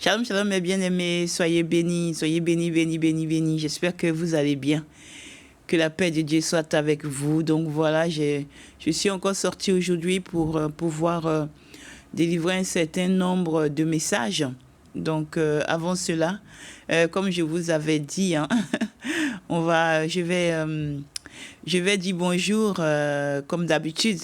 Shalom, shalom mes bien-aimés, soyez bénis, bénis, bénis, bénis. J'espère que vous allez bien, que la paix de Dieu soit avec vous. Donc voilà, je suis encore sortie aujourd'hui pour pouvoir délivrer un certain nombre de messages. Donc avant cela, comme je vous avais dit, hein, je vais dire bonjour comme d'habitude.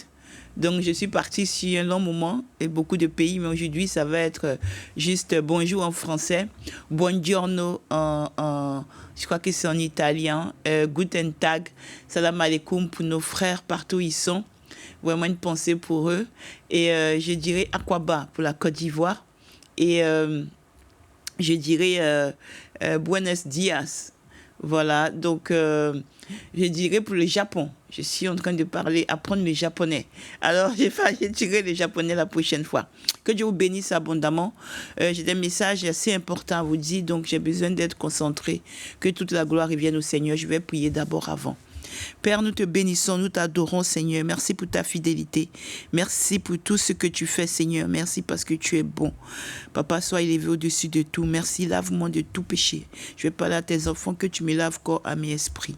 Donc, je suis partie sur un long moment et beaucoup de pays, mais aujourd'hui, ça va être juste bonjour en français, buongiorno je crois que c'est en italien, guten tag, salam alaikum pour nos frères partout où ils sont. Vraiment une pensée pour eux. Et je dirais Akwaba pour la Côte d'Ivoire. Et je dirais buenos dias. Voilà, donc je dirais pour le Japon. Je suis en train de apprendre le japonais. Alors, j'ai tiré le japonais la prochaine fois. Que Dieu vous bénisse abondamment. J'ai des messages assez importants à vous dire, donc j'ai besoin d'être concentré. Que toute la gloire revienne au Seigneur. Je vais prier d'abord avant. Père, nous te bénissons, nous t'adorons, Seigneur. Merci pour ta fidélité. Merci pour tout ce que tu fais, Seigneur. Merci parce que tu es bon. Papa, sois élevé au-dessus de tout. Merci, lave-moi de tout péché. Je vais parler à tes enfants, que tu me laves corps, âme et esprit.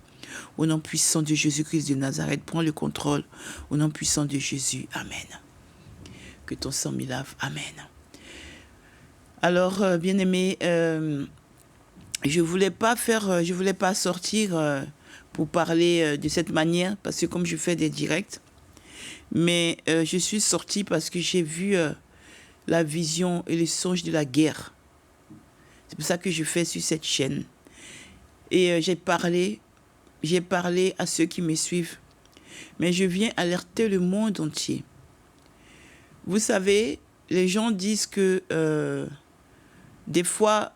Au nom puissant de Jésus-Christ de Nazareth, prends le contrôle. Au nom puissant de Jésus, Amen. Que ton sang me lave, Amen. Alors, bien-aimés, je voulais pas sortir pour parler de cette manière, parce que comme je fais des directs, mais je suis sortie parce que j'ai vu la vision et les songes de la guerre. C'est pour ça que je fais sur cette chaîne. Et j'ai parlé à ceux qui me suivent, mais je viens alerter le monde entier. Vous savez, les gens disent que des fois,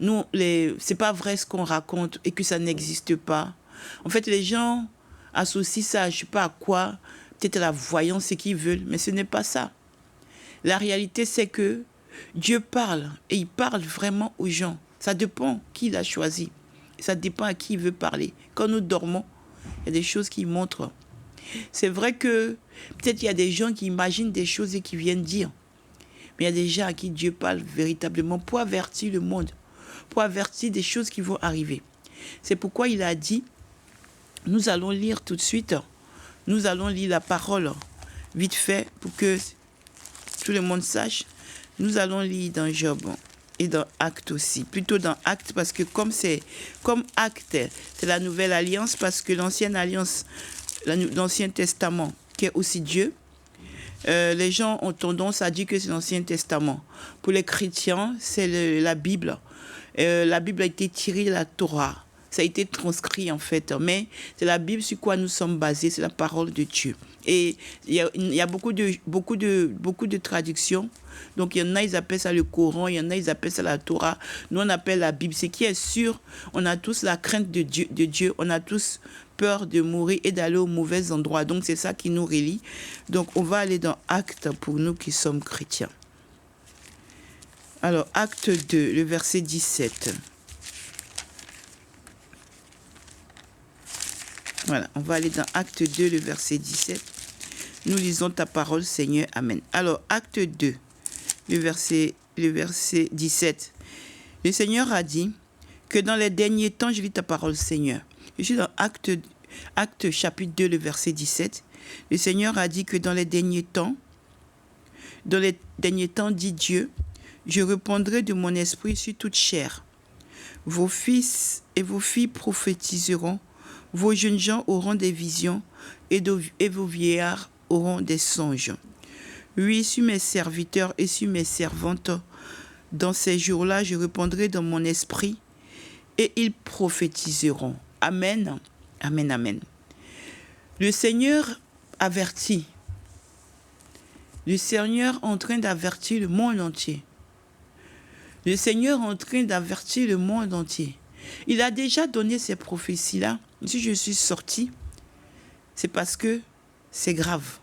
c'est pas vrai ce qu'on raconte et que ça n'existe pas. En fait, les gens associent ça, je ne sais pas à quoi, peut-être à la voyance, ce qu'ils veulent, mais ce n'est pas ça. La réalité, c'est que Dieu parle, et il parle vraiment aux gens. Ça dépend qui il a choisi. Ça dépend à qui il veut parler. Quand nous dormons, il y a des choses qui montrent. C'est vrai que peut-être il y a des gens qui imaginent des choses et qui viennent dire. Mais il y a des gens à qui Dieu parle véritablement pour avertir le monde, pour avertir des choses qui vont arriver. C'est pourquoi il a dit, nous allons lire tout de suite, nous allons lire la parole vite fait pour que tout le monde sache. Nous allons lire dans Job et dans Actes aussi, plutôt dans Actes parce que comme Actes, c'est la nouvelle alliance parce que l'ancienne alliance, l'Ancien Testament qui est aussi Dieu, les gens ont tendance à dire que c'est l'Ancien Testament. Pour les chrétiens, c'est la Bible. La Bible a été tirée de la Torah. Ça a été transcrit en fait. Mais c'est la Bible sur quoi nous sommes basés, c'est la parole de Dieu. Et il y a beaucoup de traductions. Donc il y en a, ils appellent ça le Coran, il y en a, ils appellent ça la Torah. Nous, on appelle la Bible. Ce qui est sûr, on a tous la crainte de Dieu. On a tous peur de mourir et d'aller au mauvais endroit. Donc c'est ça qui nous relie. Donc on va aller dans Actes pour nous qui sommes chrétiens. Alors Acte 2, le verset 17. Voilà, on va aller dans Acte 2, le verset 17. Nous lisons ta parole, Seigneur. Amen. Alors, Acte 2, le verset 17. Le Seigneur a dit que dans les derniers temps, je lis ta parole, Seigneur. Je suis dans Acte chapitre 2, le verset 17. Le Seigneur a dit que dans les derniers temps, dit Dieu, je répandrai de mon esprit sur toute chair. Vos fils et vos filles prophétiseront. Vos jeunes gens auront des visions et vos vieillards auront des songes. Oui, sur mes serviteurs et sur mes servantes, dans ces jours-là, je répondrai dans mon esprit et ils prophétiseront. Amen, amen, amen. Le Seigneur avertit. Le Seigneur est en train d'avertir le monde entier. Le Seigneur est en train d'avertir le monde entier. Il a déjà donné ces prophéties-là. Si je suis sortie, c'est parce que c'est grave.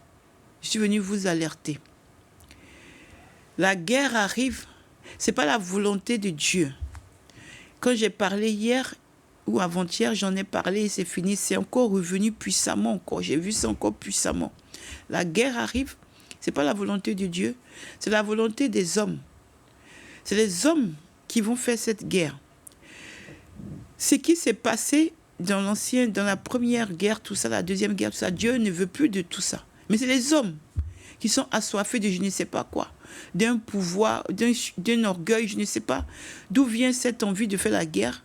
Je suis venue vous alerter. La guerre arrive, ce n'est pas la volonté de Dieu. Quand j'ai parlé hier ou avant-hier, j'en ai parlé et c'est fini. C'est encore revenu puissamment encore. J'ai vu ça encore puissamment. La guerre arrive, ce n'est pas la volonté de Dieu, c'est la volonté des hommes. C'est les hommes qui vont faire cette guerre. Ce qui s'est passé dans la première guerre, tout ça, la deuxième guerre, tout ça, Dieu ne veut plus de tout ça. Mais c'est les hommes qui sont assoiffés de je ne sais pas quoi, d'un pouvoir, d'un orgueil, je ne sais pas d'où vient cette envie de faire la guerre.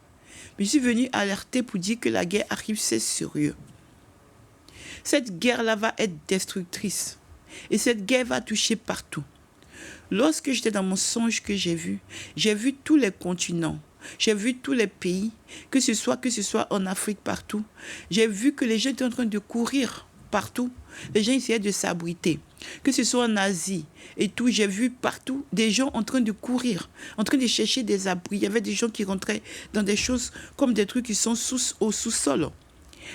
Mais je suis venu alerter pour dire que la guerre arrive, c'est sérieux. Cette guerre-là va être destructrice. Et cette guerre va toucher partout. Lorsque j'étais dans mon songe que j'ai vu tous les continents. J'ai vu tous les pays, que ce soit en Afrique, partout. J'ai vu que les gens étaient en train de courir partout. Les gens essayaient de s'abriter. Que ce soit en Asie et tout, j'ai vu partout des gens en train de courir, en train de chercher des abris. Il y avait des gens qui rentraient dans des choses comme des trucs qui sont au sous-sol.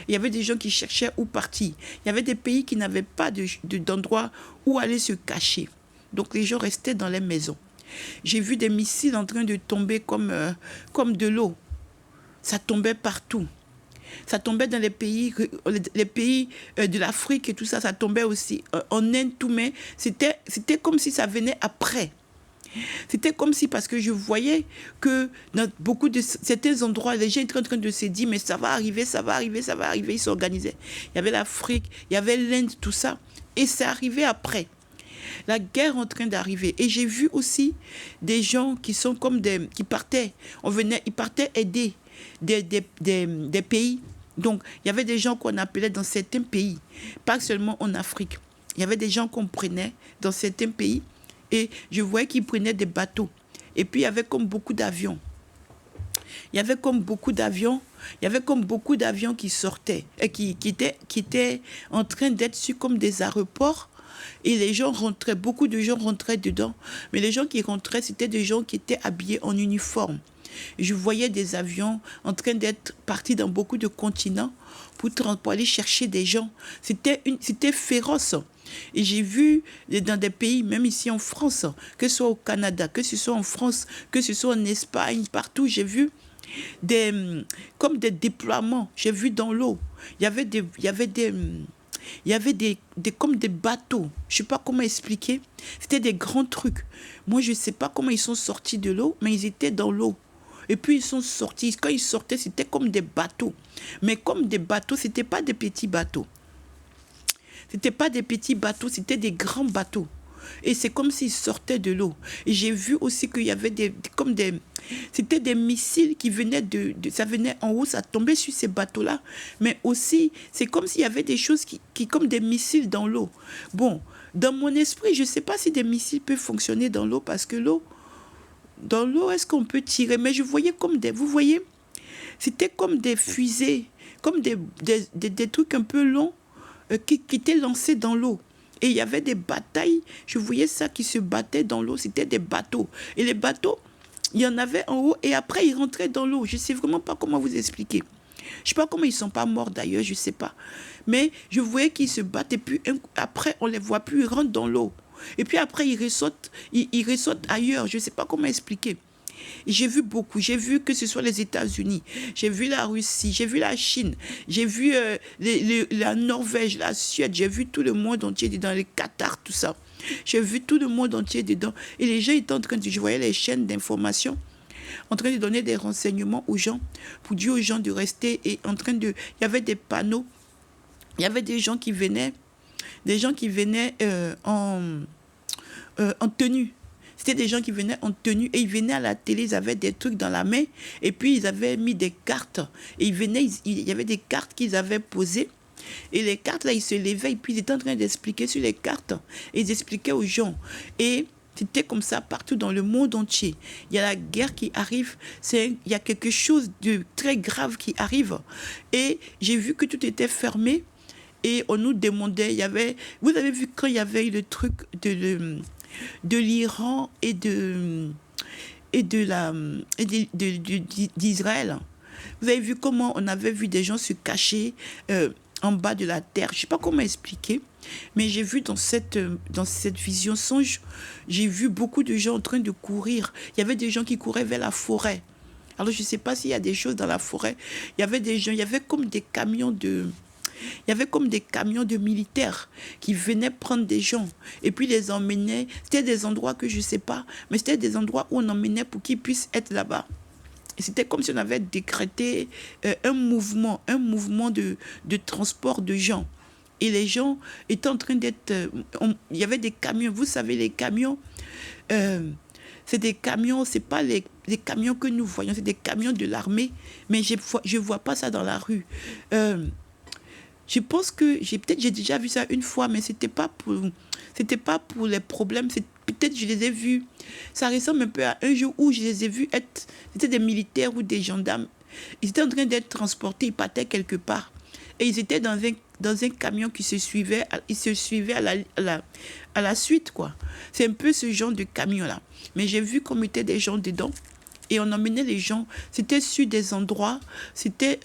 Il y avait des gens qui cherchaient où partir. Il y avait des pays qui n'avaient pas d'endroit où aller se cacher. Donc les gens restaient dans les maisons. J'ai vu des missiles en train de tomber comme de l'eau. Ça tombait partout. Ça tombait dans les pays de l'Afrique et tout ça. Ça tombait aussi en Inde, tout. Mais c'était comme si ça venait après. C'était comme si, parce que je voyais que dans beaucoup de certains endroits, les gens étaient en train de se dire, mais ça va arriver, ça va arriver, ça va arriver. Ils s'organisaient. Il y avait l'Afrique, il y avait l'Inde, tout ça. Et c'est arrivé après. La guerre est en train d'arriver. Et j'ai vu aussi des gens qui sont comme qui partaient. Ils partaient aider des pays. Donc, il y avait des gens qu'on appelait dans certains pays, pas seulement en Afrique. Il y avait des gens qu'on prenait dans certains pays et je voyais qu'ils prenaient des bateaux. Et puis, il y avait comme beaucoup d'avions. Il y avait comme beaucoup d'avions qui sortaient, et qui étaient en train d'être sur comme des aéroports. Et les gens rentraient, beaucoup de gens rentraient dedans. Mais les gens qui rentraient, c'était des gens qui étaient habillés en uniforme. Je voyais des avions en train d'être partis dans beaucoup de continents pour aller chercher des gens. C'était féroce. Et j'ai vu dans des pays, même ici en France, que ce soit au Canada, que ce soit en France, que ce soit en Espagne, partout, j'ai vu comme des déploiements. J'ai vu dans l'eau. Il y avait comme des bateaux. Je ne sais pas comment expliquer. C'était des grands trucs. Moi, je ne sais pas comment ils sont sortis de l'eau, mais ils étaient dans l'eau. Et puis, ils sont sortis. Quand ils sortaient, c'était comme des bateaux. Mais comme des bateaux, ce n'était pas des petits bateaux. Ce n'était pas des petits bateaux, c'était des grands bateaux. Et c'est comme s'ils sortaient de l'eau. Et j'ai vu aussi qu'il y avait c'était des missiles qui venaient ça venait en haut, ça tombait sur ces bateaux-là. Mais aussi, c'est comme s'il y avait des choses qui comme des missiles dans l'eau. Bon, dans mon esprit, je ne sais pas si des missiles peuvent fonctionner dans l'eau, parce que dans l'eau, est-ce qu'on peut tirer? Mais je voyais vous voyez, c'était comme des fusées, comme des trucs un peu longs qui étaient lancés dans l'eau. Et il y avait des batailles, je voyais ça qui se battait dans l'eau, c'était des bateaux. Et les bateaux, il y en avait en haut et après ils rentraient dans l'eau. Je ne sais vraiment pas comment vous expliquer. Je ne sais pas comment ils ne sont pas morts d'ailleurs, je ne sais pas. Mais je voyais qu'ils se battent et puis après on ne les voit plus, ils rentrent dans l'eau. Et puis après ils ressautent ailleurs, je ne sais pas comment expliquer. Et j'ai vu beaucoup, j'ai vu que ce soit les États-Unis, j'ai vu la Russie, j'ai vu la Chine, j'ai vu la Norvège, la Suède, j'ai vu tout le monde entier dedans, les Qatar, tout ça. J'ai vu tout le monde entier dedans. Et les gens étaient en train de... Je voyais les chaînes d'information en train de donner des renseignements aux gens, pour dire aux gens de rester et en train de... Il y avait des panneaux, il y avait des gens qui venaient en tenue. C'était des gens qui venaient en tenue et ils venaient à la télé, ils avaient des trucs dans la main et puis ils avaient mis des cartes. Et il y avait des cartes qu'ils avaient posées et les cartes là, ils se levaient et puis ils étaient en train d'expliquer sur les cartes. Et ils expliquaient aux gens. Et c'était comme ça partout dans le monde entier. Il y a la guerre qui arrive, il y a quelque chose de très grave qui arrive. Et j'ai vu que tout était fermé et on nous demandait, vous avez vu quand il y avait eu le truc de l'Iran et d'Israël. Vous avez vu comment on avait vu des gens se cacher en bas de la terre. Je ne sais pas comment expliquer, mais j'ai vu dans cette vision songe, j'ai vu beaucoup de gens en train de courir. Il y avait des gens qui couraient vers la forêt. Alors je ne sais pas s'il y a des choses dans la forêt. Il y avait des gens, il y avait comme des camions Il y avait comme des camions de militaires qui venaient prendre des gens et puis les emmenaient. C'était des endroits que je ne sais pas, mais c'était des endroits où on emmenait pour qu'ils puissent être là-bas. Et c'était comme si on avait décrété un mouvement de transport de gens. Et les gens étaient en train d'être... il y avait des camions, vous savez, les camions, c'est des camions, c'est pas les camions que nous voyons, c'est des camions de l'armée, mais je ne vois pas ça dans la rue. Je pense que peut-être j'ai déjà vu ça une fois, mais c'était pas pour les problèmes. Peut-être je les ai vus. Ça ressemble un peu à un jour où je les ai vus être. C'était des militaires ou des gendarmes. Ils étaient en train d'être transportés. Ils partaient quelque part. Et ils étaient dans un camion qui se suivait. Ils se suivaient à la suite, quoi. C'est un peu ce genre de camion-là. Mais j'ai vu qu'on mettait des gens dedans. Et on emmenait les gens. C'était sur des endroits. C'était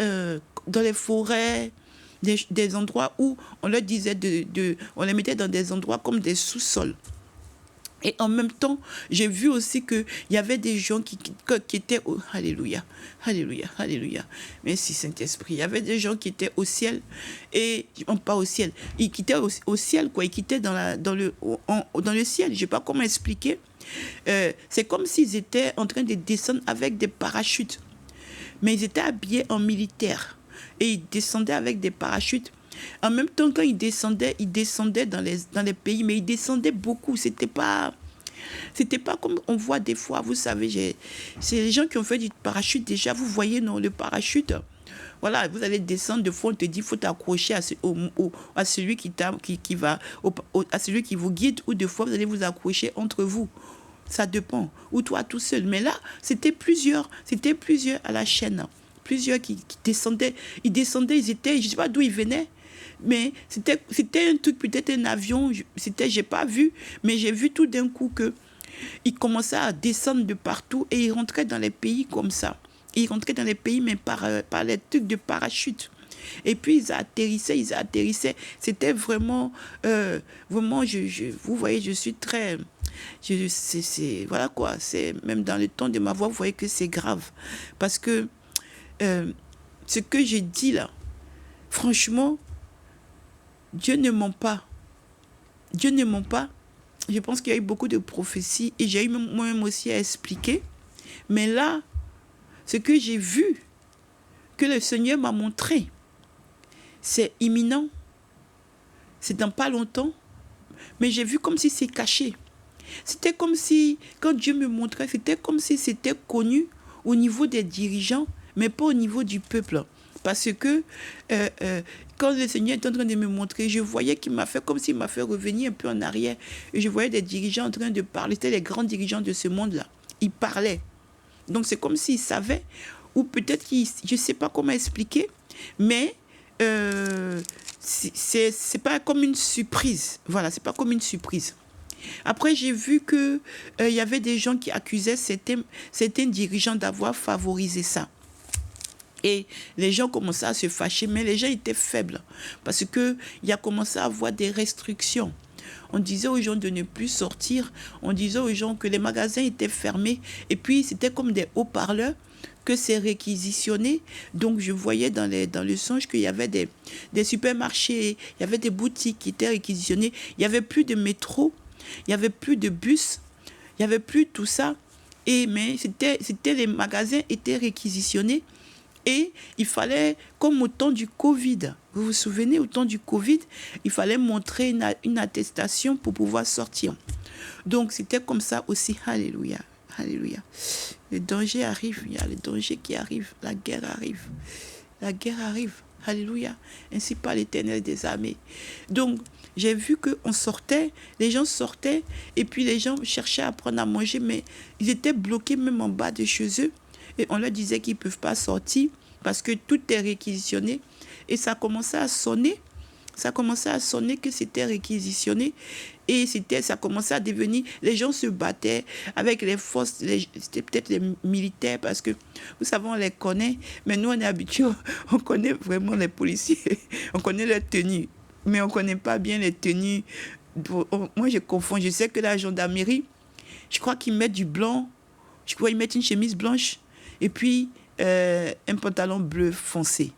dans les forêts. Des endroits où on leur disait on les mettait dans des endroits comme des sous-sols. Et en même temps, j'ai vu aussi qu'il y avait des gens qui étaient... Alléluia, alléluia, alléluia. Merci Saint-Esprit. Il y avait des gens qui étaient au ciel, et pas au ciel, ils quittaient au ciel, quoi. Ils quittaient dans le ciel. Je ne sais pas comment expliquer. C'est comme s'ils étaient en train de descendre avec des parachutes. Mais ils étaient habillés en militaire. Et ils descendaient avec des parachutes. En même temps, quand ils descendaient dans les pays, mais ils descendaient beaucoup. C'était pas comme on voit des fois, vous savez, c'est les gens qui ont fait du parachute déjà, vous voyez, non, le parachute. Voilà, vous allez descendre, de fois, on te dit, il faut t'accrocher à celui à celui qui vous guide, ou de fois, vous allez vous accrocher entre vous. Ça dépend. Ou toi, tout seul. Mais là, c'était plusieurs à la chaîne. Plusieurs qui descendaient. Ils descendaient, je ne sais pas d'où ils venaient. Mais c'était un truc, peut-être un avion, j'ai pas vu, mais j'ai vu tout d'un coup qu'ils commençaient à descendre de partout et ils rentraient dans les pays comme ça. Ils rentraient dans les pays, mais par les trucs de parachute. Et puis ils atterrissaient. C'était vraiment, vous voyez, je suis très... voilà quoi, c'est même dans le ton de ma voix, vous voyez que c'est grave. Parce que ce que j'ai dit là, franchement, Dieu ne ment pas. Dieu ne ment pas. Je pense qu'il y a eu beaucoup de prophéties et j'ai eu moi-même aussi à expliquer. Mais là, ce que j'ai vu, que le Seigneur m'a montré, c'est imminent. C'est dans pas longtemps. Mais j'ai vu comme si c'est caché. C'était comme si, quand Dieu me montrait, c'était comme si c'était connu au niveau des dirigeants, mais pas au niveau du peuple. Parce que quand le Seigneur est en train de me montrer, je voyais qu'il m'a fait comme s'il m'a fait revenir un peu en arrière. Et je voyais des dirigeants en train de parler. C'était les grands dirigeants de ce monde-là. Ils parlaient. Donc c'est comme s'ils savaient, ou peut-être je ne sais pas comment expliquer, mais c'est pas comme une surprise. Voilà, c'est pas comme une surprise. Après, j'ai vu qu'il y avait des gens qui accusaient certains dirigeants d'avoir favorisé ça. Et les gens commençaient à se fâcher, mais les gens étaient faibles parce qu'il a commencé à avoir des restrictions. On disait aux gens de ne plus sortir, on disait aux gens que les magasins étaient fermés et puis c'était comme des haut-parleurs que c'est réquisitionné. Donc je voyais dans le songe qu'il y avait des supermarchés, il y avait des boutiques qui étaient réquisitionnées, il n'y avait plus de métro, il n'y avait plus de bus, il n'y avait plus tout ça. Mais les magasins étaient réquisitionnés. Et il fallait, comme au temps du Covid, vous vous souvenez, au temps du Covid, il fallait montrer une attestation pour pouvoir sortir. Donc, c'était comme ça aussi. Alléluia, alléluia. Le danger arrive, il y a le danger qui arrive, la guerre arrive. La guerre arrive, alléluia. Ainsi par l'Éternel des armées. Donc, j'ai vu qu'on sortait, les gens sortaient, et puis les gens cherchaient à prendre à manger, mais ils étaient bloqués même en bas de chez eux. Et on leur disait qu'ils ne peuvent pas sortir parce que tout est réquisitionné. Et ça commençait à sonner. Ça commençait à sonner que c'était réquisitionné. Et ça commençait à devenir... Les gens se battaient avec les forces. C'était peut-être les militaires parce que, vous savez, on les connaît. Mais nous, on est habitués. On connaît vraiment les policiers. On connaît leurs tenues. Mais on ne connaît pas bien les tenues. Moi, je confonds. Je sais que la gendarmerie, je crois qu'ils mettent du blanc. Je crois qu'ils mettent une chemise blanche. Et puis, un pantalon bleu foncé.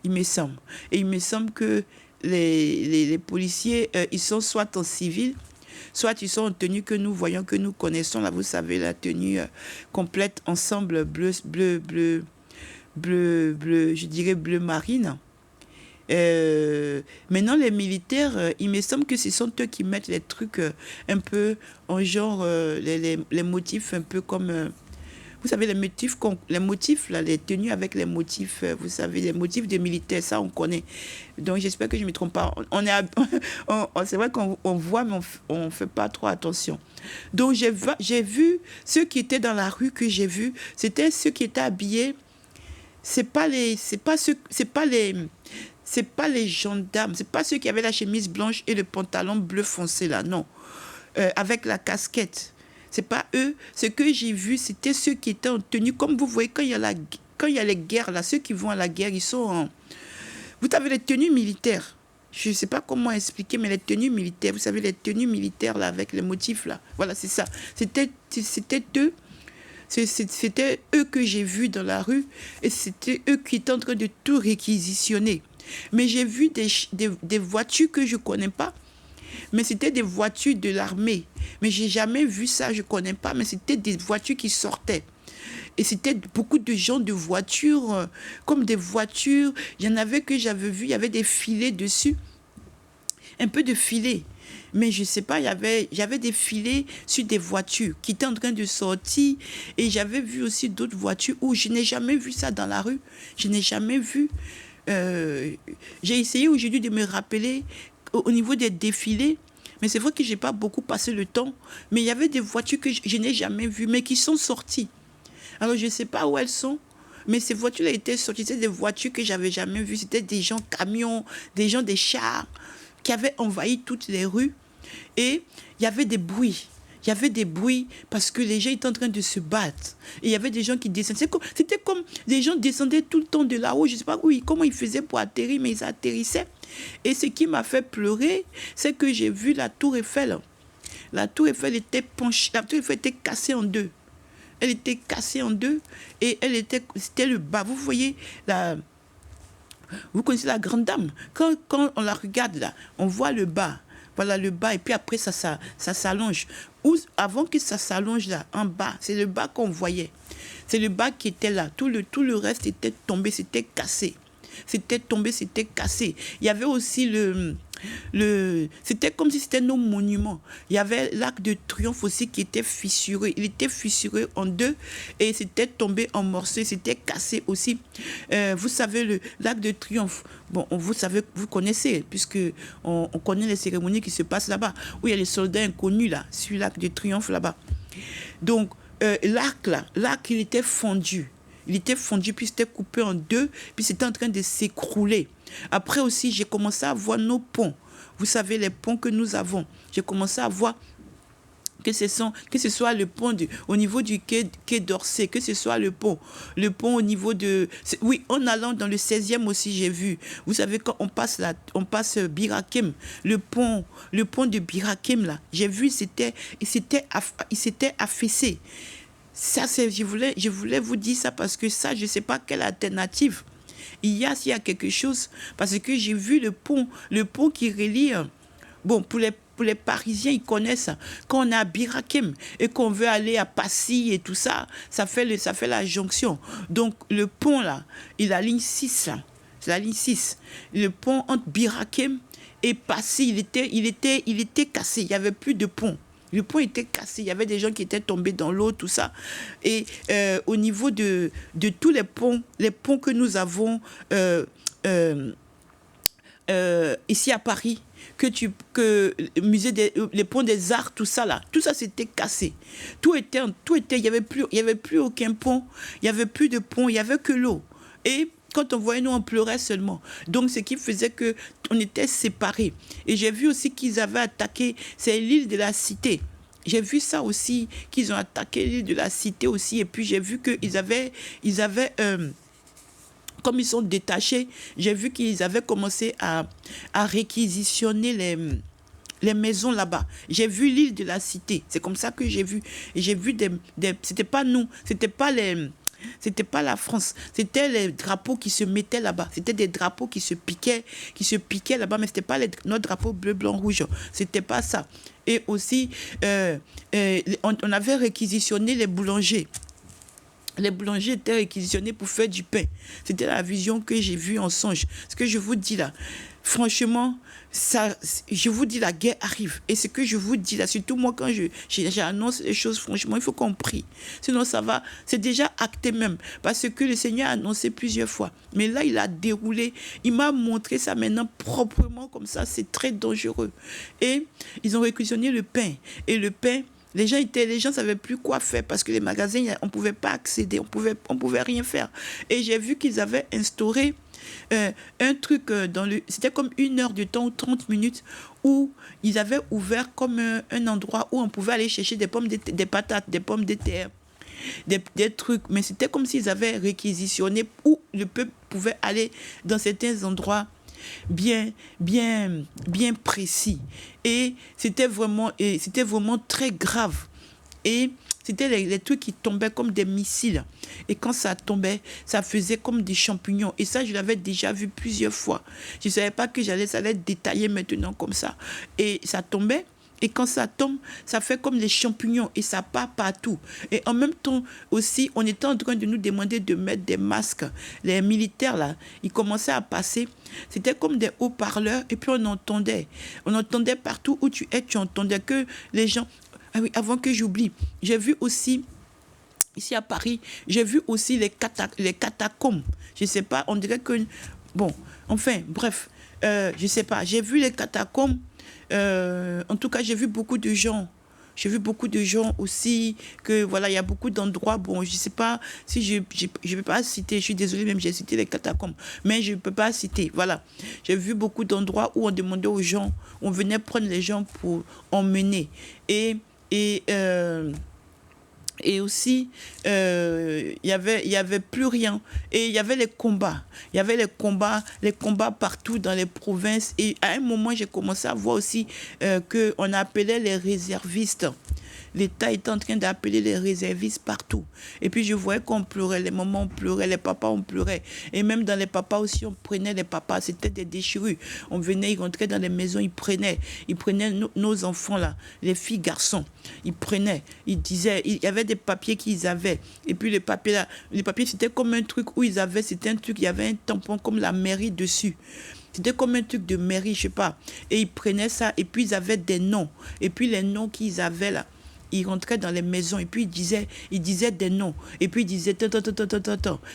il me semble. Et il me semble que les policiers, ils sont soit en civil, soit ils sont en tenue que nous voyons, que nous connaissons. Là, vous savez, la tenue complète, ensemble bleu, je dirais bleu marine. Maintenant, les militaires, il me semble que ce sont eux qui mettent les trucs un peu en genre, les motifs un peu comme... vous savez, les motifs, là, les tenues avec les motifs, vous savez, les motifs de militaires, ça, on connaît. Donc, j'espère que je ne me trompe pas. C'est vrai qu'on voit, mais on ne fait pas trop attention. Donc, j'ai vu ceux qui étaient dans la rue que j'ai vus, c'était ceux qui étaient habillés. C'est pas les gendarmes, c'est pas ceux qui avaient la chemise blanche et le pantalon bleu foncé là, non. Avec la casquette. C'est pas eux. Ce que j'ai vu, c'était ceux qui étaient en tenue. Comme vous voyez, quand il y a les guerres là, ceux qui vont à la guerre, ils sont en... Vous avez les tenues militaires. Je ne sais pas comment expliquer, mais les tenues militaires, vous savez, les tenues militaires là, avec les motifs là. Voilà, c'est ça. C'était eux. C'était eux que j'ai vus dans la rue et c'était eux qui étaient en train de tout réquisitionner. Mais j'ai vu des voitures que je ne connais pas, mais c'était des voitures de l'armée. Mais je n'ai jamais vu ça, je ne connais pas, mais c'était des voitures qui sortaient. Et c'était beaucoup de gens de voitures, comme des voitures. Il y en avait que j'avais vu, il y avait des filets dessus, un peu de filets. Mais je ne sais pas, j'avais des filets sur des voitures qui étaient en train de sortir. Et j'avais vu aussi d'autres voitures où je n'ai jamais vu ça dans la rue. Je n'ai jamais vu. J'ai essayé aujourd'hui de me rappeler au niveau des défilés. Mais c'est vrai que je n'ai pas beaucoup passé le temps. Mais il y avait des voitures que je n'ai jamais vues, mais qui sont sorties. Alors, je ne sais pas où elles sont. Mais ces voitures-là étaient sorties. C'était des voitures que je n'avais jamais vues. C'était des gens camions, des gens des chars qui avaient envahi toutes les rues. Et il y avait des bruits. Il y avait des bruits parce que les gens étaient en train de se battre. Et il y avait des gens qui descendaient. C'était comme des gens descendaient tout le temps de là-haut. Je ne sais pas comment ils faisaient pour atterrir, mais ils atterrissaient. Et ce qui m'a fait pleurer, c'est que j'ai vu la tour Eiffel. La tour Eiffel était penchée. La tour Eiffel était cassée en deux. Elle était cassée en deux et c'était le bas. Vous voyez, vous connaissez la grande dame. Quand on la regarde là, on voit le bas. Voilà le bas et puis après ça s'allonge. Avant que ça s'allonge là, en bas, c'est le bas qu'on voyait. C'est le bas qui était là. Tout le reste était tombé, c'était cassé. C'était tombé, c'était cassé. Il y avait aussi c'était comme si c'était nos monuments. Il y avait l'Arc de Triomphe aussi qui était fissuré. Il était fissuré en deux et c'était tombé en morceaux. C'était cassé aussi. Vous savez, l'Arc de Triomphe, bon, vous savez, vous connaissez, puisque on connaît les cérémonies qui se passent là-bas, où il y a les soldats inconnus là, sur l'Arc de Triomphe là-bas. Donc, l'arc, il était fondu. Il était fondu, puis c'était coupé en deux, puis c'était en train de s'écrouler. Après aussi, j'ai commencé à voir nos ponts. Vous savez, les ponts que nous avons. J'ai commencé à voir que ce soit le pont au niveau du quai d'Orsay, que ce soit le pont au niveau de... Oui, en allant dans le 16e aussi, j'ai vu. Vous savez, quand on passe Birakem, le pont de Birakem, là, j'ai vu, il s'était affaissé. Ça, je voulais vous dire ça parce que ça, je ne sais pas quelle alternative. S'il y a quelque chose, parce que j'ai vu le pont qui relie, bon, pour les Parisiens, ils connaissent, quand on est à Birakem et qu'on veut aller à Passy et tout ça, ça fait la jonction. Donc, le pont, là, il a la ligne 6, là. C'est la ligne 6. Le pont entre Birakem et Passy, il était cassé, il n'y avait plus de pont. Le pont était cassé, il y avait des gens qui étaient tombés dans l'eau, tout ça. Et au niveau de tous les ponts que nous avons ici à Paris, les ponts des Arts, tout ça là, tout ça c'était cassé. Tout était, il y avait plus aucun pont, il y avait plus de pont, il y avait que l'eau. Et quand on voyait, nous, on pleurait seulement. Donc, ce qui faisait qu'on était séparés. Et j'ai vu aussi qu'ils avaient attaqué, c'est l'île de la Cité. J'ai vu ça aussi, qu'ils ont attaqué l'île de la Cité aussi. Et puis, j'ai vu qu'ils avaient comme ils sont détachés, j'ai vu qu'ils avaient commencé à réquisitionner les maisons là-bas. J'ai vu l'île de la Cité. C'est comme ça que j'ai vu. Et j'ai vu c'était pas nous, c'était pas C'était pas la France. C'était les drapeaux qui se mettaient là-bas. C'était des drapeaux qui se piquaient là-bas, mais c'était pas notre drapeau bleu, blanc, rouge. C'était pas ça. Et aussi, on avait réquisitionné les boulangers. Les boulangers étaient réquisitionnés pour faire du pain. C'était la vision que j'ai vue en songe. Ce que je vous dis là, franchement, je vous dis, la guerre arrive. Et ce que je vous dis là, surtout moi, quand j'annonce les choses, franchement, il faut qu'on prie. Sinon, ça va, c'est déjà acté même. Parce que le Seigneur a annoncé plusieurs fois. Mais là, il a déroulé. Il m'a montré ça maintenant proprement comme ça. C'est très dangereux. Et ils ont réquisitionné le pain. Et le pain, les gens ne savaient plus quoi faire parce que les magasins, on ne pouvait pas accéder, on pouvait rien faire. Et j'ai vu qu'ils avaient instauré un truc c'était comme 1 heure de temps ou 30 minutes où ils avaient ouvert comme un endroit où on pouvait aller chercher des pommes, des patates, des pommes de terre, des trucs. Mais c'était comme s'ils avaient réquisitionné où le peuple pouvait aller dans certains endroits bien précis. Et c'était vraiment très grave. Et c'était les trucs qui tombaient comme des missiles. Et quand ça tombait, ça faisait comme des champignons. Et ça, je l'avais déjà vu plusieurs fois. Je ne savais pas que ça allait détailler maintenant comme ça. Et ça tombait. Et quand ça tombe, ça fait comme des champignons et ça part partout. Et en même temps aussi, on était en train de nous demander de mettre des masques. Les militaires, là, ils commençaient à passer. C'était comme des haut-parleurs et puis on entendait. On entendait partout où tu es, tu entendais que les gens... Ah oui, avant que j'oublie, j'ai vu aussi... Ici à Paris, j'ai vu aussi les catacombes. Je ne sais pas, on dirait que... Bon, enfin, bref, je ne sais pas. J'ai vu les catacombes. En tout cas, j'ai vu beaucoup de gens. J'ai vu beaucoup de gens aussi, que voilà, il y a beaucoup d'endroits. Bon, je ne sais pas si je ne peux pas citer, je suis désolée, même j'ai cité les catacombes, mais je ne peux pas citer. Voilà. J'ai vu beaucoup d'endroits où on demandait aux gens, on venait prendre les gens pour emmener. Et aussi, il y avait plus rien. Et il y avait les combats. Il y avait les combats partout dans les provinces. Et à un moment, j'ai commencé à voir aussi qu'on appelait les réservistes. L'État était en train d'appeler les réservistes partout. Et puis je voyais qu'on pleurait, les mamans on pleurait, les papas on pleurait. Et même dans les papas aussi, on prenait les papas, c'était des déchirus. On venait, ils rentraient dans les maisons, ils prenaient nos enfants là, les filles, garçons. Ils prenaient, ils disaient, il y avait des papiers qu'ils avaient. Et puis les papiers c'était comme un truc où c'était un truc, il y avait un tampon comme la mairie dessus. C'était comme un truc de mairie, je sais pas. Et ils prenaient ça, et puis ils avaient des noms. Et puis les noms qu'ils avaient là, ils rentraient dans les maisons, et puis ils disaient des noms. Et puis ils disaient, tant,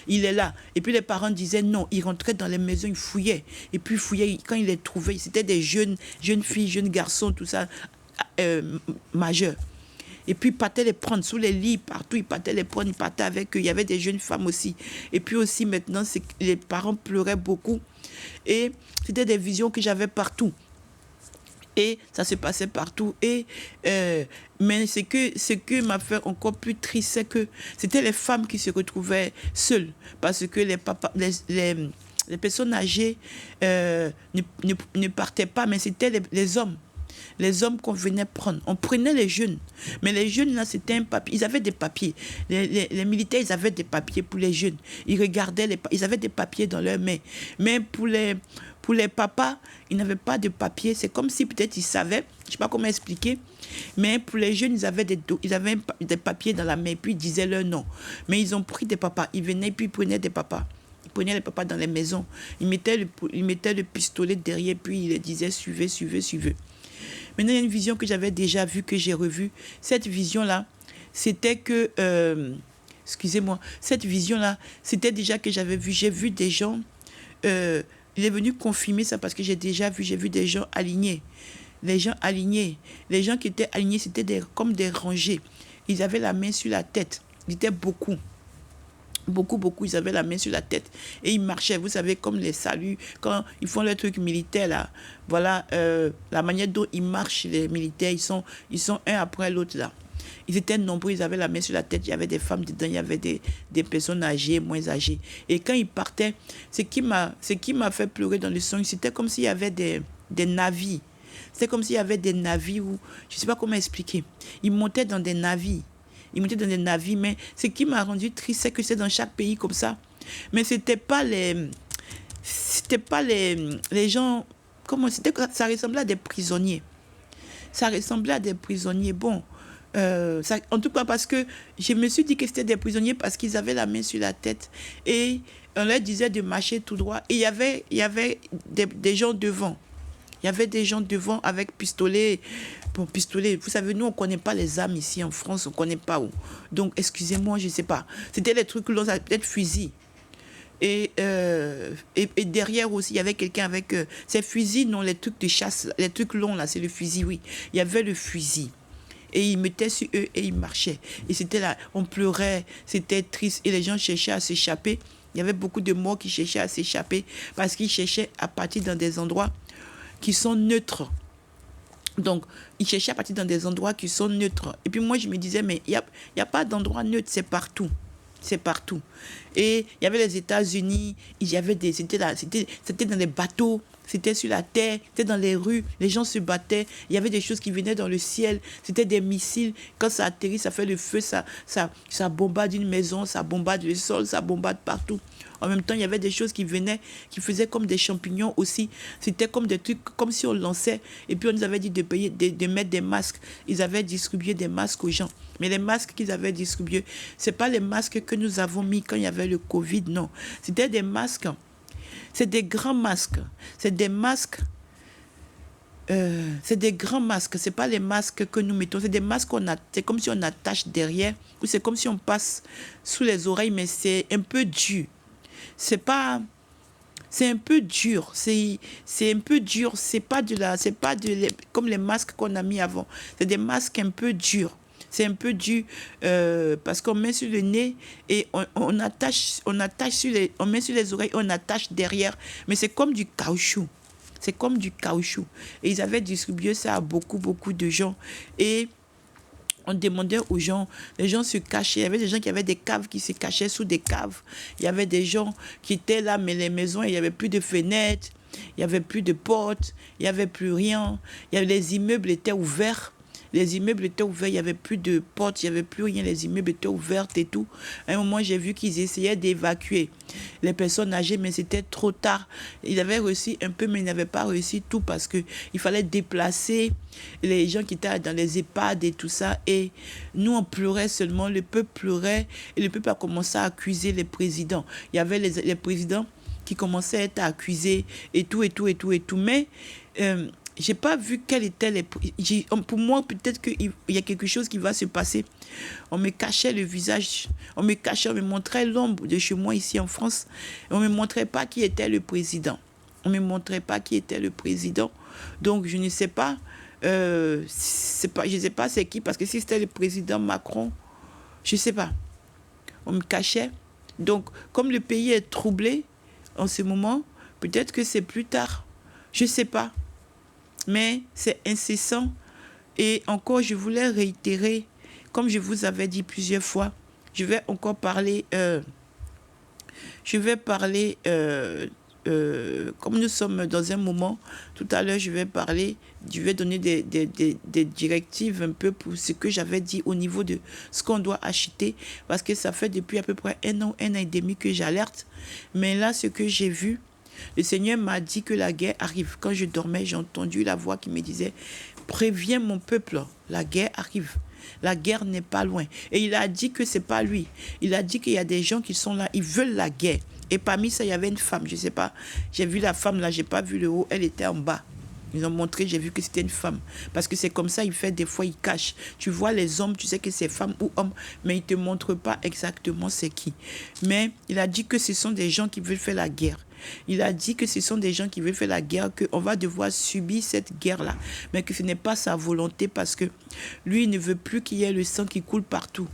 il est là. Et puis les parents disaient non. Ils rentraient dans les maisons, ils fouillaient. Et puis ils fouillaient, quand ils les trouvaient, c'était des jeunes filles, jeunes garçons, tout ça, majeurs. Et puis ils partaient les prendre sous les lits, partout, ils partaient les prendre, ils partaient avec eux. Il y avait des jeunes femmes aussi. Et puis aussi maintenant, les parents pleuraient beaucoup. Et c'était des visions que j'avais partout. Et ça se passait partout. Mais ce que m'a fait encore plus triste, c'est que c'était les femmes qui se retrouvaient seules. Parce que les personnes âgées ne partaient pas, mais c'était les hommes. Les hommes qu'on venait prendre. On prenait les jeunes. Mais les jeunes, là, c'était un papier. Ils avaient des papiers. Les militaires, ils avaient des papiers pour les jeunes. Ils regardaient, ils avaient des papiers dans leurs mains. Mais pour les papas, ils n'avaient pas de papier. C'est comme si peut-être ils savaient, je ne sais pas comment expliquer, mais pour les jeunes, ils avaient des papiers dans la main, puis ils disaient leur nom. Mais ils ont pris des papas. Ils venaient, puis ils prenaient des papas. Ils prenaient les papas dans les maisons. Ils mettaient le pistolet derrière, puis ils les disaient suivez, suivez, suivez. Maintenant, il y a une vision que j'avais déjà vue, que j'ai revue. Cette vision-là, c'était que... excusez-moi. Cette vision-là, c'était déjà que j'avais vu. J'ai vu des gens... il est venu confirmer ça parce que j'ai vu des gens alignés. Les gens alignés. Les gens qui étaient alignés, c'était comme des rangées. Ils avaient la main sur la tête. Ils étaient beaucoup. Beaucoup, ils avaient la main sur la tête. Et ils marchaient, vous savez, comme les saluts, quand ils font leur truc militaire, là. Voilà, la manière dont ils marchent, les militaires, ils sont un après l'autre, là. Ils étaient nombreux, ils avaient la main sur la tête, il y avait des femmes dedans, il y avait des personnes âgées, moins âgées. Et quand ils partaient, ce qui m'a fait pleurer dans le songe, c'était comme s'il y avait des navires. C'était comme s'il y avait des navires où, je ne sais pas comment expliquer, ils montaient dans des navires. ils montaient dans des navires. Mais ce qui m'a rendu triste, c'est que c'est dans chaque pays comme ça. Mais c'était pas les gens, ça ressemblait à des prisonniers. Ça ressemblait à des prisonniers. Bon, en tout cas parce que je me suis dit que c'était des prisonniers parce qu'ils avaient la main sur la tête et on leur disait de marcher tout droit. Et il y avait des gens devant. Il y avait des gens devant avec pistolet. Bon, pistolet, vous savez, nous, on ne connaît pas les armes ici en France, on ne connaît pas où. Donc, excusez-moi, je ne sais pas. C'était les trucs longs, peut-être fusil. Et derrière aussi, il y avait quelqu'un avec ces fusils, non, les trucs de chasse, les trucs longs, là, c'est le fusil, oui. Il y avait le fusil. Et ils mettaient sur eux et ils marchaient. Et c'était là, on pleurait, c'était triste. Et les gens cherchaient à s'échapper. Il y avait beaucoup de morts qui cherchaient à s'échapper parce qu'ils cherchaient à partir dans des endroits qui sont neutres. Donc, ils cherchaient à partir dans des endroits qui sont neutres. Et puis moi, je me disais, mais il n'y a pas d'endroit neutre, c'est partout. C'est partout. Et il y avait les États-Unis, c'était dans les bateaux, c'était sur la terre, c'était dans les rues, les gens se battaient, il y avait des choses qui venaient dans le ciel, c'était des missiles, quand ça atterrit, ça fait le feu, ça bombarde une maison, ça bombarde le sol, ça bombarde partout. En même temps, il y avait des choses qui venaient, qui faisaient comme des champignons aussi. C'était comme des trucs, comme si on lançait. Et puis, on nous avait dit de mettre des masques. Ils avaient distribué des masques aux gens. Mais les masques qu'ils avaient distribués, ce n'est pas les masques que nous avons mis quand il y avait le Covid, non. C'était des masques. C'est des grands masques. C'est des masques. C'est des grands masques. Ce n'est pas les masques que nous mettons. C'est des masques c'est comme si on attache derrière. Ou c'est comme si on passe sous les oreilles, mais c'est un peu dur. C'est un peu dur, c'est un peu dur, comme les masques qu'on a mis avant, c'est des masques un peu durs, c'est un peu dur parce qu'on met sur le nez et on met sur les oreilles, on attache derrière, mais c'est comme du caoutchouc, et ils avaient distribué ça à beaucoup de gens et on demandait aux gens, les gens se cachaient. Il y avait des gens qui avaient des caves qui se cachaient sous des caves. Il y avait des gens qui étaient là, mais les maisons, il n'y avait plus de fenêtres, il n'y avait plus de portes, il n'y avait plus rien. Les immeubles étaient ouverts. Il n'y avait plus de portes, il n'y avait plus rien, les immeubles étaient ouverts et tout. À un moment, j'ai vu qu'ils essayaient d'évacuer les personnes âgées, mais c'était trop tard. Ils avaient réussi un peu, mais ils n'avaient pas réussi tout parce qu'il fallait déplacer les gens qui étaient dans les EHPAD et tout ça. Et nous, on pleurait seulement, le peuple pleurait et le peuple a commencé à accuser les présidents. Il y avait les présidents qui commençaient à être accusés et tout. Mais j'ai pas vu quel était pour moi, peut-être qu'il y a quelque chose qui va se passer. On me cachait le visage, on me montrait l'ombre de chez moi ici en France. On me montrait pas qui était le président. Donc, je ne sais pas, je sais pas c'est qui, parce que si c'était le président Macron, je sais pas. On me cachait. Donc, comme le pays est troublé en ce moment, peut-être que c'est plus tard. Je sais pas. Mais c'est incessant. Et encore, je voulais réitérer, comme je vous avais dit plusieurs fois, je vais encore parler, comme nous sommes dans un moment, tout à l'heure, je vais donner des directives un peu pour ce que j'avais dit au niveau de ce qu'on doit acheter, parce que ça fait depuis à peu près un an et demi que j'alerte. Mais là, ce que j'ai vu, le Seigneur m'a dit que la guerre arrive. Quand je dormais, j'ai entendu la voix qui me disait « Préviens mon peuple, la guerre arrive. La guerre n'est pas loin. » Et il a dit que ce n'est pas lui. Il a dit qu'il y a des gens qui sont là, ils veulent la guerre. Et parmi ça, il y avait une femme, je ne sais pas. J'ai vu la femme là, je n'ai pas vu le haut, elle était en bas. Ils ont montré, j'ai vu que c'était une femme. Parce que c'est comme ça, il fait des fois, il cache. Tu vois les hommes, tu sais que c'est femme ou homme, mais il ne te montre pas exactement c'est qui. Mais il a dit que ce sont des gens qui veulent faire la guerre. Il a dit que ce sont des gens qui veulent faire la guerre, qu'on va devoir subir cette guerre-là. Mais que ce n'est pas sa volonté parce que lui, il ne veut plus qu'il y ait le sang qui coule partout.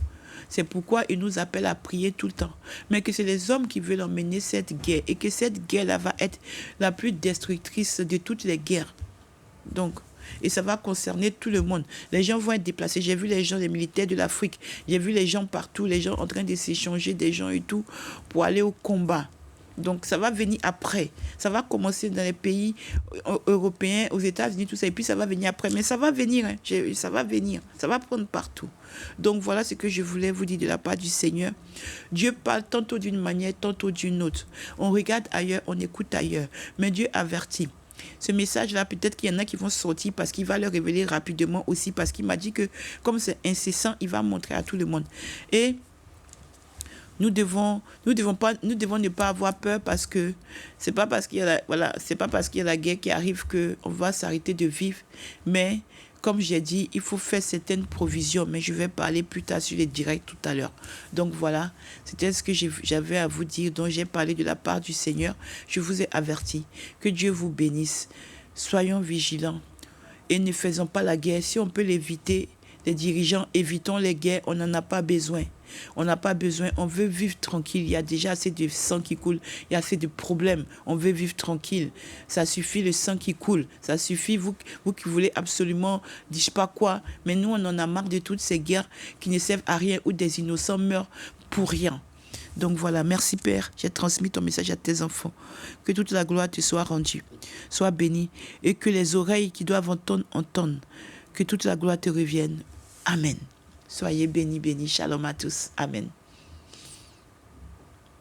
C'est pourquoi il nous appelle à prier tout le temps. Mais que c'est les hommes qui veulent emmener cette guerre et que cette guerre-là va être la plus destructrice de toutes les guerres. Donc, et ça va concerner tout le monde. Les gens vont être déplacés. J'ai vu les gens, les militaires de l'Afrique. J'ai vu les gens partout, les gens en train de s'échanger des gens et tout pour aller au combat. Donc, ça va venir après. Ça va commencer dans les pays européens, aux États-Unis, tout ça. Et puis, ça va venir après. Mais ça va venir. Hein. Ça va venir. Ça va prendre partout. Donc, voilà ce que je voulais vous dire de la part du Seigneur. Dieu parle tantôt d'une manière, tantôt d'une autre. On regarde ailleurs, on écoute ailleurs. Mais Dieu avertit. Ce message-là, peut-être qu'il y en a qui vont sortir parce qu'il va le révéler rapidement aussi. Parce qu'il m'a dit que, comme c'est incessant, il va montrer à tout le monde. Et nous devons ne pas avoir peur parce que c'est pas parce qu'il y a c'est pas parce qu'il y a la guerre qui arrive que on va s'arrêter de vivre. Mais comme j'ai dit, il faut faire certaines provisions. Mais je vais parler plus tard sur les directs tout à l'heure. Donc voilà, c'était ce que j'avais à vous dire. Donc j'ai parlé de la part du Seigneur. Je vous ai averti. Que Dieu vous bénisse. Soyons vigilants et ne faisons pas la guerre. Si on peut l'éviter, les dirigeants, évitons les guerres. On n'en a pas besoin. On n'a pas besoin, on veut vivre tranquille. Il y a déjà assez de sang qui coule, il y a assez de problèmes. On veut vivre tranquille. Ça suffit le sang qui coule. Ça suffit, vous qui voulez absolument, je sais pas quoi. Mais nous, on en a marre de toutes ces guerres qui ne servent à rien, où des innocents meurent pour rien. Donc voilà, merci Père, j'ai transmis ton message à tes enfants. Que toute la gloire te soit rendue. Sois béni et que les oreilles qui doivent entendre, entendent. Que toute la gloire te revienne. Amen. Soyez bénis, bénis. Shalom à tous. Amen.